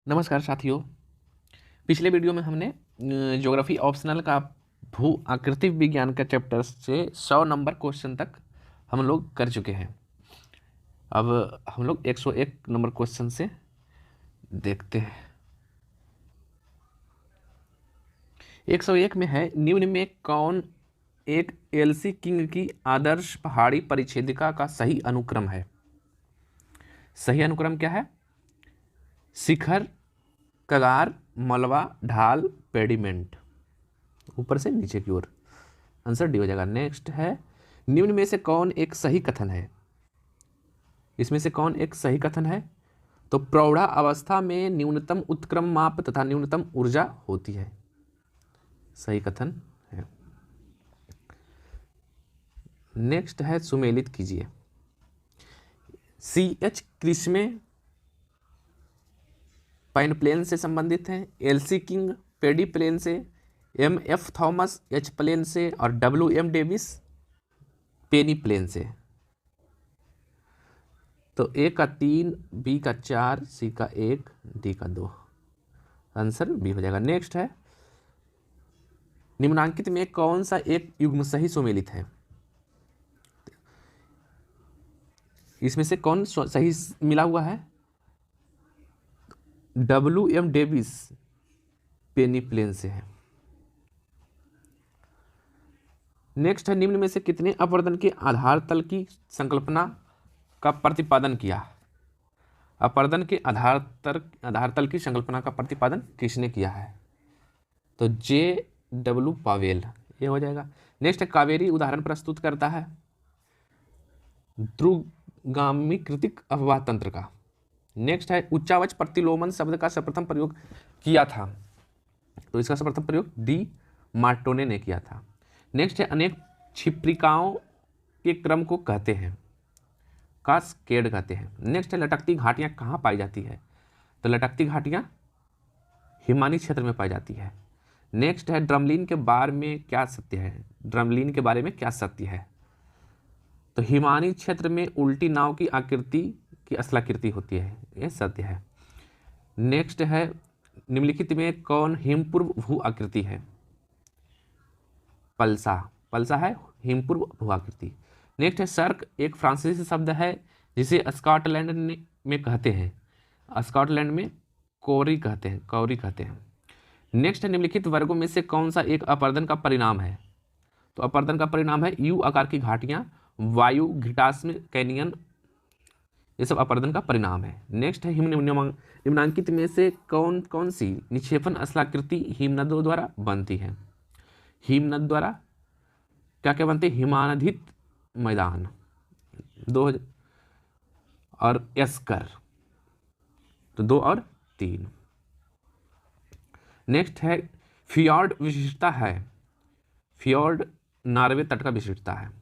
नमस्कार साथियों। पिछले वीडियो में हमने ज्योग्राफी ऑप्शनल का भू आकृति विज्ञान का चैप्टर से 100 नंबर क्वेश्चन तक हम लोग कर चुके हैं। अब हम लोग 101 नंबर क्वेश्चन से देखते हैं। 101 में है, निम्न में कौन एक एलसी किंग की आदर्श पहाड़ी परिच्छेदिका का सही अनुक्रम है? सही अनुक्रम क्या है? शिखर, कगार, मलबा, ढाल, पेडिमेंट, ऊपर से नीचे की ओर। आंसर डी हो जाएगा। नेक्स्ट है, निम्न में से कौन एक सही कथन है? इसमें से कौन एक सही कथन है? तो प्रौढ़ा अवस्था में न्यूनतम उत्क्रम माप तथा न्यूनतम ऊर्जा होती है, सही कथन है। नेक्स्ट है, सुमेलित कीजिए। CH क्रिस्मे पाइन प्लेन से संबंधित है, एलसी किंग पेडी प्लेन से, MF थॉमस एच प्लेन से और WM डेविस पेनी प्लेन से। तो A का 3, B का 4, C का 1, D का 2। आंसर B हो जाएगा। नेक्स्ट है, निम्नांकित में कौन सा एक युग्म सही सुमेलित है? इसमें से कौन सही मिला हुआ है? WM डेविस पेनी प्लेन से है। नेक्स्ट है, निम्न में से कितने अपवर्तन के आधार तल की संकल्पना का प्रतिपादन किया? अपवर्तन के आधार तल की संकल्पना का प्रतिपादन किसने किया है? तो JW पावेल, ये हो जाएगा। नेक्स्ट है, कावेरी उदाहरण प्रस्तुत करता है ध्रुवगामी कृतिक अफवाह तंत्र का। नेक्स्ट है, उच्चावच प्रतिलोमन शब्द का सर्वप्रथम प्रयोग किया था? तो इसका सर्वप्रथम प्रयोग D मार्टोने ने किया था। नेक्स्ट है, अनेक क्षिप्रिकाओं के क्रम को कहते हैं? कास्केड कहते हैं। नेक्स्ट है, लटकती घाटियां कहाँ पाई जाती है? तो लटकती घाटियां हिमानी क्षेत्र में पाई जाती है। नेक्स्ट है, ड्रमलीन के बारे में क्या सत्य है? ड्रमलीन के बारे में क्या सत्य है? तो हिमानी क्षेत्र में उल्टी नाव की आकृति की असलाकृति होती है, यह सत्य है। नेक्स्ट है, निम्नलिखित में कौन हिमपूर्व भू आकृति है? पल्सा, पल्सा है हिमपूर्व भू आकृति। नेक्स्ट है, सर्क एक फ्रांसीसी शब्द है जिसे स्कॉटलैंड में कहते हैं। स्कॉटलैंड में कौरी कहते हैं, कौरी कहते हैं। नेक्स्ट है, निम्नलिखित वर्गों में से कौन सा एक अपवर्तन का परिणाम है? तो अपवर्तन का परिणाम है यू आकार की घाटियां, वायु घिटास्म कैनियन, ये सब अपवर्तन का परिणाम है। नेक्स्ट है, निम्नांकित में से कौन कौन सी निक्षेपण असलाकृति हिमनदों द्वारा बनती है? हिमनद द्वारा क्या क्या बनते? हिमानधित मैदान 2 और एस्कर, तो 2 और 3। नेक्स्ट है, फियॉर्ड विशिष्टता है? फियॉर्ड नॉर्वे तट का विशिष्टता है।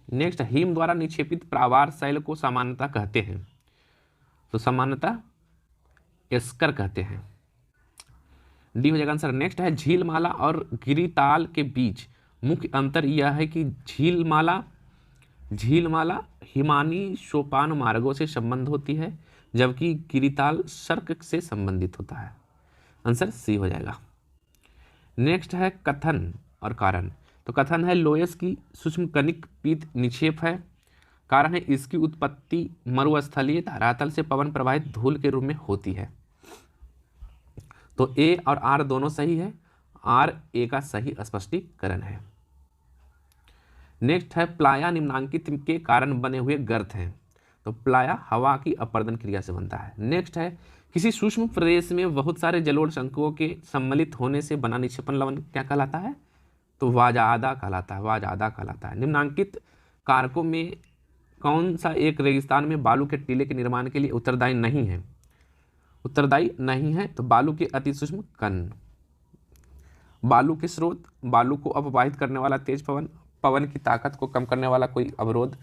नेक्स्ट, हिम द्वारा निक्षेपित प्रावार शैल को सामान्यतः कहते हैं? तो सामान्यतः एस्कर कहते हैं, डी हो जाएगा आंसर। नेक्स्ट है, झीलमाला और गिरिताल के बीच मुख्य अंतर यह है कि झीलमाला हिमानी सोपान मार्गों से संबंध होती है, जबकि गिरिताल सर्क से संबंधित होता है। आंसर सी हो जाएगा। नेक्स्ट है, कथन और कारण। तो कथन है, लोयस की सूक्ष्म कणिक पीत निक्षेप है। कारण है, इसकी उत्पत्ति मरुस्थलीय धरातल से पवन प्रवाहित धूल के रूप में होती है। तो ए और आर दोनों सही है, आर ए का सही स्पष्टीकरण है। नेक्स्ट है, प्लाया निम्नांकित के कारण बने हुए गर्त हैं? तो प्लाया हवा की अपवर्तन क्रिया से बनता है। नेक्स्ट है, किसी सूक्ष्म प्रदेश में बहुत सारे जलोढ़ शंकुओं के सम्मिलित होने से बना निक्षेपण लवण क्या कहलाता है? तो वाजादा कहलाता है, वाजादा कहलाता है। निम्नांकित कारकों में कौन सा एक रेगिस्तान में बालू के टीले के निर्माण के लिए उत्तरदायी नहीं है? उत्तरदायी नहीं है, तो बालू के अति सूक्ष्म कण, बालू के स्रोत, बालू को अपवाहित करने वाला तेज पवन, पवन की ताकत को कम करने वाला कोई अवरोध,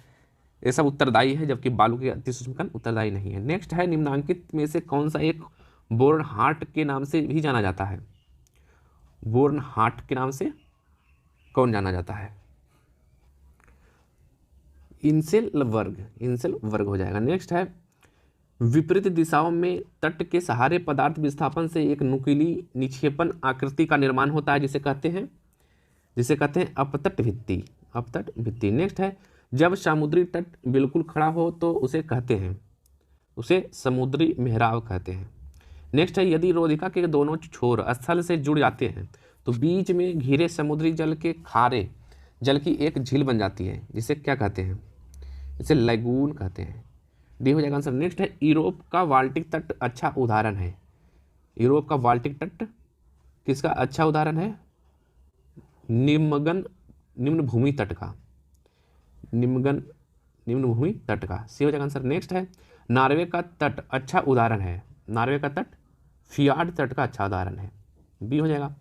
ये सब उत्तरदायी है, जबकि बालू के अति सूक्ष्म कण उत्तरदायी नहीं है। नेक्स्ट है, निम्नांकित में से कौन सा एक बोर्नहार्ट के नाम से भी जाना जाता है? बोर्नहार्ट के नाम से कौन जाना जाता है? इंसेल वर्ग, इंसेल वर्ग हो जाएगा। नेक्स्ट है, विपरीत दिशाओं में तट के सहारे पदार्थ विस्थापन से एक नुकीली निक्षेपण आकृति का निर्माण होता है, जिसे कहते हैं अपतट भित्ति। अपतट भित्ति। नेक्स्ट है, जब समुद्री तट बिल्कुल खड़ा हो तो उसे समुद्री मेहराब कहते हैं। नेक्स्ट है, यदि रोधिका के दोनों छोर स्थल से जुड़ जाते हैं तो बीच में घिरे समुद्री जल के खारे जल की एक झील बन जाती है, जिसे क्या कहते हैं? इसे लैगून कहते हैं। डी हो जाएगा आंसर। नेक्स्ट है, यूरोप का बाल्टिक तट अच्छा उदाहरण है। यूरोप का बाल्टिक तट किसका अच्छा उदाहरण है? निम्न भूमि तट का। निम्न भूमि तट का। सी हो जाएगा आंसर। नेक्स्ट है, नॉर्वे का तट अच्छा उदाहरण है। नॉर्वे का तट फियार्ड तट का अच्छा उदाहरण है। बी हो जाएगा।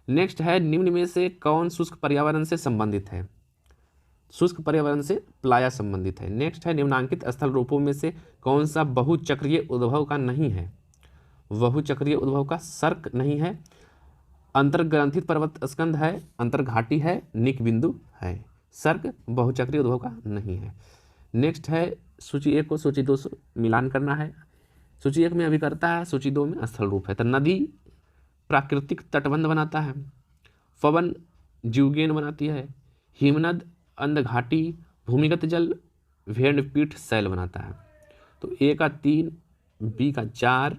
नेक्स्ट है, निम्न में से कौन शुष्क पर्यावरण से संबंधित है? शुष्क पर्यावरण से प्लाया संबंधित है। नेक्स्ट है, निम्नांकित स्थल रूपों में से कौन सा बहुचक्रीय उद्भव का नहीं है? बहुचक्रीय उद्भव का सर्क नहीं है, अंतर्ग्रंथित पर्वत स्कंध है, अंतर्घाटी है, निक बिंदु है। सर्क बहुचक्रीय उद्भव का नहीं है। नेक्स्ट है, सूची 1 को सूची 2 से मिलान करना है। सूची 1 में अभिकर्ता है, सूची 2 में स्थल रूप है। तो नदी प्राकृतिक तटबंध बनाता है, पवन जीवगेन बनाती है, हिमनद अंधघाटी भूमिगत जल भेड़पीठ शैल बनाता है। तो ए का 3, बी का 4,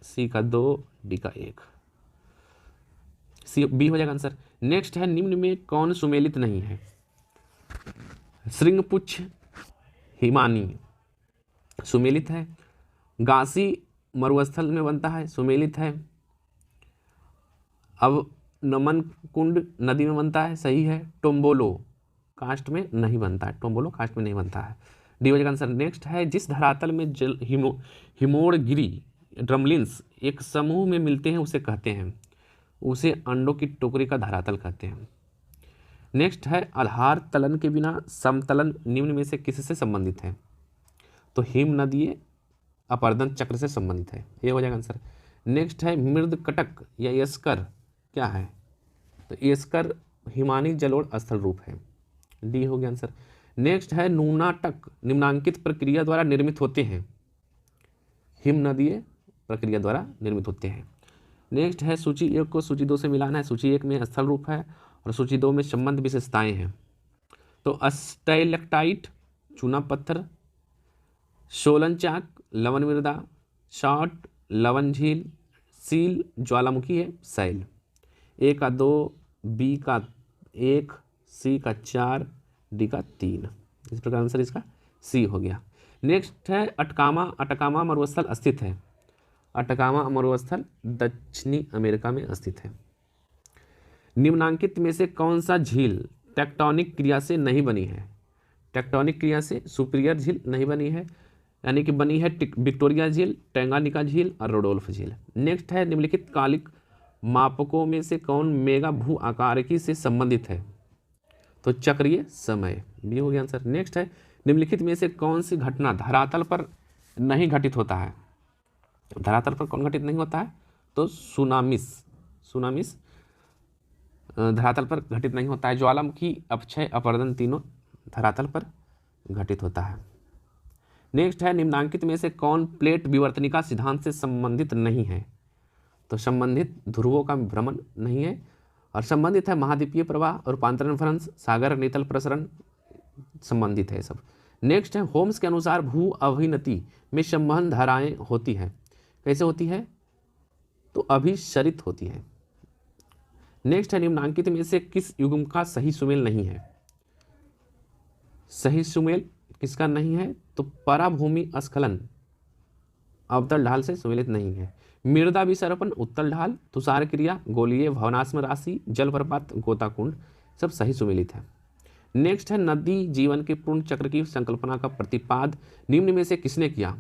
सी का 2, डी का 1। सी बी हो जाएगा आंसर। नेक्स्ट है, निम्न में कौन सुमेलित नहीं है? श्रृंगपुच्छ हिमानी सुमेलित है, गासी मरुस्थल में बनता है, सुमेलित है। अब नमन कुंड नदी में बनता है, सही है। टोम्बोलो कास्ट में नहीं बनता है, टोम्बोलो कास्ट में नहीं बनता है। डी हो जाएगा आंसर। नेक्स्ट है, जिस धरातल में जल हिमोड़गिरी ड्रमलिन्स एक समूह में मिलते हैं उसे कहते हैं, उसे अंडों की टोकरी का धरातल कहते हैं। नेक्स्ट है, आधार तलन के बिना समतलन निम्न में से किससे संबंधित है? तो हिमनदीय अपरदन चक्र से संबंधित है। ये हो जाएगा आंसर। नेक्स्ट है, मृद कटक या एस्कर क्या है? तो एस्कर हिमानी जलोढ़ स्थल रूप है। डी हो गया आंसर। नेक्स्ट है, नूनाटक निम्नांकित प्रक्रिया द्वारा निर्मित होते हैं, हिमनदीय प्रक्रिया द्वारा निर्मित होते हैं। नेक्स्ट है, सूची 1 को सूची 2 से मिलाना है। सूची 1 में स्थल रूप है और सूची 2 में संबंध विशेषताएं हैं। तो स्टैलेक्टाइट चूना पत्थर, सोलन चाक लवण मृदा, शॉर्ट लवण झील, सील ज्वालामुखी है, शैल। ए का 2, बी का 1, सी का 4, डी का 3। इस प्रकार आंसर इसका सी हो गया। नेक्स्ट है, अटकामा मरुस्थल स्थित है। अटकामा मरुस्थल दक्षिणी अमेरिका में स्थित है। निम्नांकित में से कौन सा झील टेक्टोनिक क्रिया से नहीं बनी है? टेक्टोनिक क्रिया से सुपीरियर झील नहीं बनी है, यानी कि बनी है विक्टोरिया झील, टैंगानिका झील और रोडोल्फ झील। नेक्स्ट है, निम्नलिखित कालिक मापकों में से कौन मेगा भू आकारकी से संबंधित है? तो चक्रीय समय। बी हो गया आंसर। नेक्स्ट है, निम्नलिखित में से कौन सी घटना धरातल पर नहीं घटित होता है? धरातल पर कौन घटित नहीं होता है? तो सुनामिस धरातल पर घटित नहीं होता है। ज्वालामुखी, अपक्षय, अपरदन तीनों धरातल पर घटित होता है। नेक्स्ट है, निम्नांकित में से कौन प्लेट विवर्तनिका सिद्धांत से संबंधित नहीं है? तो संबंधित ध्रुवों का भ्रमण नहीं है और संबंधित है महाद्वीपीय प्रवाह, रूपांतरण भ्रंश, सागर नितल प्रसरण संबंधित है सब। नेक्स्ट है, होम्स के अनुसार भू अभिनति में संबंध धाराएं होती है, कैसे होती है? तो अभिसरित होती है। नेक्स्ट है, निम्नांकित में से किस युग्म का सही सुमेल नहीं है? सही सुमेल किसका नहीं है? तो पराभूमि स्खलन अवतल ढाल से सुमेलित नहीं है। मृदा विसर्पण उत्तल ढाल, तुषार क्रिया, गोलीय भवनाश्म राशि, जलप्रपात, गोताकुंड सब सही सुमेलित है। नेक्स्ट है, नदी जीवन के पूर्ण चक्र की संकल्पना का प्रतिपाद निम्न में से किसने किया?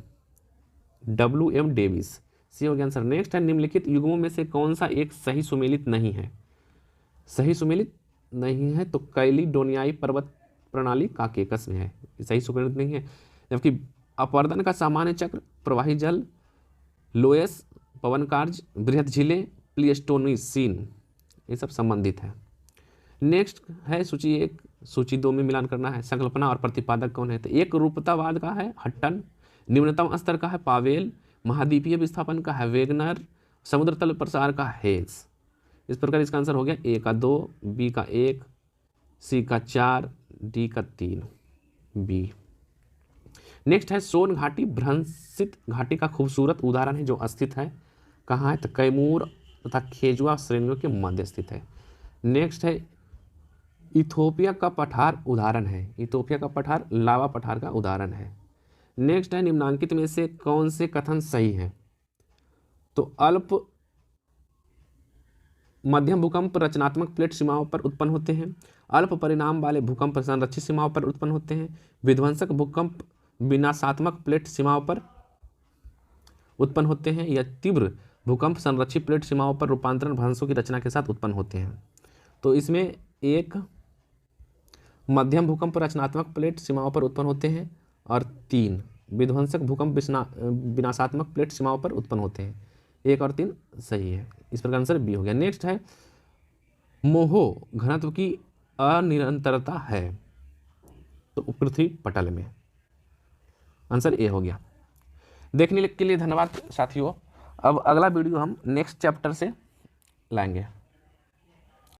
WM Davis. सी हो गया आंसर। नेक्स्ट है, निम्नलिखित युग्मों में से कौन सा एक सही सुमेलित नहीं है? सही सुमेलित नहीं है तो कैलिडोनियाई पर्वत प्रणाली काकेकस में है, सही सुमेलित नहीं है। जबकि अपरदन का सामान्य चक्र, प्रवाही जल, लोएस, पवन कार्य, बृहद झीलें, प्लिस्टोनीसीन ये सब संबंधित है। नेक्स्ट है, सूची 1 सूची 2 में मिलान करना है। संकल्पना और प्रतिपादक कौन है? तो एक रूपतावाद का है हट्टन, निम्नतम स्तर का है पावेल, महाद्वीपीय विस्थापन का है वेगनर, समुद्र तल प्रसार का हेल्स। इस प्रकार इसका आंसर हो गया ए का 2, बी का 1, सी का 4, डी का 3, बी। नेक्स्ट है सोन घाटी भ्रंशित घाटी का खूबसूरत उदाहरण है जो स्थित है कहाँ है, तो कैमूर तथा खेजुआ श्रेणियों के मध्य स्थित है। नेक्स्ट है इथोपिया का पठार उदाहरण है, इथोपिया का पठार लावा पठार का उदाहरण है। नेक्स्ट है निम्नांकित में से कौन से कथन सही है, तो अल्प मध्यम भूकंप रचनात्मक प्लेट सीमाओं पर उत्पन्न होते हैं, अल्प परिणाम वाले भूकंप संरक्षित सीमाओं पर उत्पन्न होते हैं, विध्वंसक भूकंप विनाशात्मक प्लेट सीमाओं पर उत्पन्न होते हैं, या तीव्र भूकंप संरक्षित प्लेट सीमाओं पर रूपांतरण भ्रंशों की रचना के साथ उत्पन्न होते हैं। तो इसमें एक मध्यम भूकंप रचनात्मक प्लेट सीमाओं पर उत्पन्न होते हैं और 3 विध्वंसक भूकंप विनाशात्मक प्लेट सीमाओं पर उत्पन्न होते हैं। 1 और 3 सही है, इस प्रकार आंसर बी हो गया। नेक्स्ट है मोहो घनत्व की अनिरंतरता है, तो पृथ्वी पटल में, आंसर ए हो गया। देखने के लिए धन्यवाद साथियों। अब अगला वीडियो हम नेक्स्ट चैप्टर से लाएंगे।